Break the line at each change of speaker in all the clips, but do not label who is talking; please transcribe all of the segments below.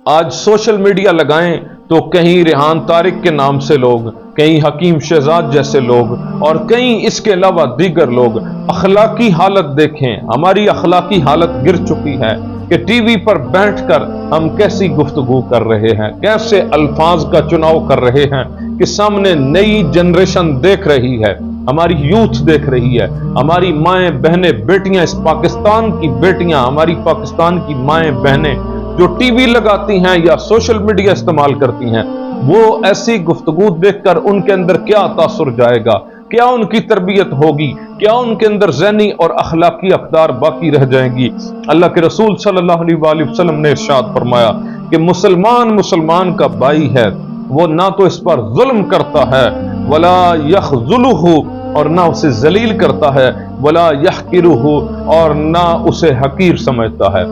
آج social media لگائیں تو کہیں ریحان طارق کے نام سے لوگ، کہیں حکیم شہزاد جیسے لوگ، اور کہیں اس کے علاوہ دیگر لوگ اخلاقی حالت دیکھیں، ہماری اخلاقی حالت گر چکی ہے کہ ٹی وی پر بیٹھ کر ہم کیسی گفتگو کر رہے ہیں، کیسے الفاظ کا چناؤ کر رہے ہیں کہ سامنے نئی جنریشن دیکھ رہی ہے، ہماری یوتھ دیکھ رہی ہے، ہماری مائیں بہنیں بیٹیاں، اس پاکستان کی بیٹیاں، ہماری پاکستان کی مائیں بہنیں جو ٹی وی لگاتی ہیں یا سوشل میڈیا استعمال کرتی ہیں، وہ ایسی گفتگو دیکھ کر ان کے اندر کیا تاثر جائے گا، کیا ان کی تربیت ہوگی، کیا ان کے اندر ذہنی اور اخلاقی اقدار باقی رہ جائیں گی۔ اللہ کے رسول صلی اللہ علیہ وآلہ وسلم نے ارشاد فرمایا کہ مسلمان کا بھائی ہے، وہ نہ تو اس پر ظلم کرتا ہے ولا یخذلہ، اور نہ اسے ذلیل کرتا ہے، ولا یحقرہ، اور نہ اسے حقیر سمجھتا ہے۔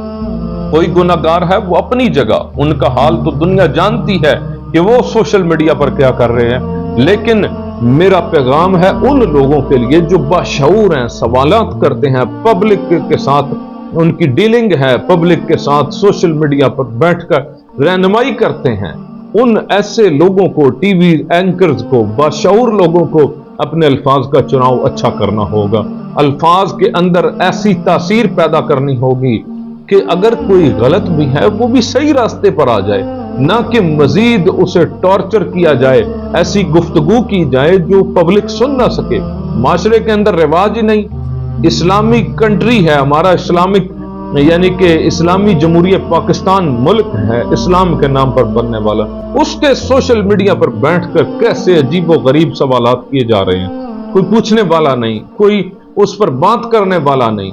کوئی گناہگار ہے وہ اپنی جگہ، ان کا حال تو دنیا جانتی ہے کہ وہ سوشل میڈیا پر کیا کر رہے ہیں، لیکن میرا پیغام ہے ان لوگوں کے لیے جو باشعور ہیں، سوالات کرتے ہیں، پبلک کے ساتھ ان کی ڈیلنگ ہے، پبلک کے ساتھ سوشل میڈیا پر بیٹھ کر رہنمائی کرتے ہیں، ان ایسے لوگوں کو، ٹی وی اینکرز کو، باشعور لوگوں کو اپنے الفاظ کا چناؤ اچھا کرنا ہوگا، الفاظ کے اندر ایسی تاثیر پیدا کرنی ہوگی کہ اگر کوئی غلط بھی ہے وہ بھی صحیح راستے پر آ جائے، نہ کہ مزید اسے ٹارچر کیا جائے، ایسی گفتگو کی جائے جو پبلک سن نہ سکے۔ معاشرے کے اندر رواج ہی نہیں، اسلامی کنٹری ہے ہمارا، اسلامک یعنی کہ اسلامی جمہوریہ پاکستان ملک ہے، اسلام کے نام پر بننے والا، اس کے سوشل میڈیا پر بیٹھ کر کیسے عجیب و غریب سوالات کیے جا رہے ہیں، کوئی پوچھنے والا نہیں، کوئی اس پر بات کرنے والا نہیں،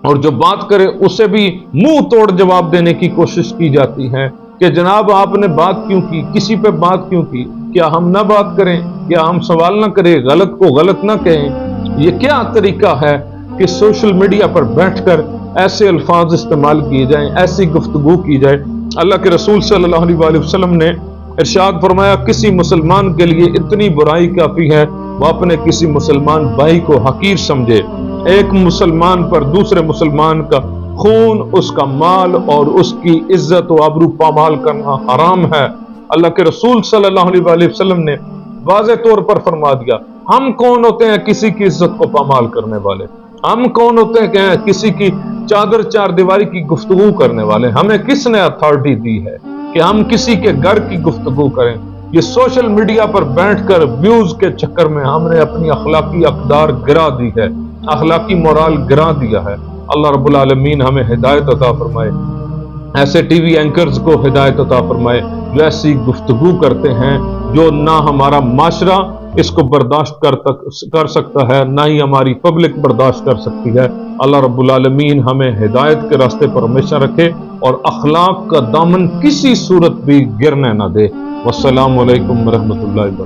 اور جو بات کرے اسے بھی منہ توڑ جواب دینے کی کوشش کی جاتی ہے کہ جناب آپ نے بات کیوں کی، کسی پہ بات کیوں کی، کیا ہم نہ بات کریں، کیا ہم سوال نہ کریں، غلط کو غلط نہ کہیں۔ یہ کیا طریقہ ہے کہ سوشل میڈیا پر بیٹھ کر ایسے الفاظ استعمال کیے جائیں، ایسی گفتگو کی جائے۔ اللہ کے رسول صلی اللہ علیہ وآلہ وسلم نے ارشاد فرمایا کسی مسلمان کے لیے اتنی برائی کافی ہے وہ اپنے کسی مسلمان بھائی کو حقیر سمجھے۔ ایک مسلمان پر دوسرے مسلمان کا خون، اس کا مال اور اس کی عزت و آبرو پامال کرنا حرام ہے۔ اللہ کے رسول صلی اللہ علیہ وآلہ وسلم نے واضح طور پر فرما دیا، ہم کون ہوتے ہیں کسی کی عزت کو پامال کرنے والے، ہم کون ہوتے ہیں کہ کسی کی چادر چار دیواری کی گفتگو کرنے والے، ہمیں کس نے اتھارٹی دی ہے کہ ہم کسی کے گھر کی گفتگو کریں۔ یہ سوشل میڈیا پر بیٹھ کر ویوز کے چکر میں ہم نے اپنی اخلاقی اقدار گرا دی ہے، اخلاقی مورال گرا دیا ہے۔ اللہ رب العالمین ہمیں ہدایت عطا فرمائے، ایسے ٹی وی اینکرز کو ہدایت عطا فرمائے جو ایسی گفتگو کرتے ہیں جو نہ ہمارا معاشرہ اس کو برداشت کر سکتا ہے، نہ ہی ہماری پبلک برداشت کر سکتی ہے۔ اللہ رب العالمین ہمیں ہدایت کے راستے پر ہمیشہ رکھے اور اخلاق کا دامن کسی صورت بھی گرنے نہ دے۔ والسلام علیکم ورحمۃ اللہ وبرکاتہ۔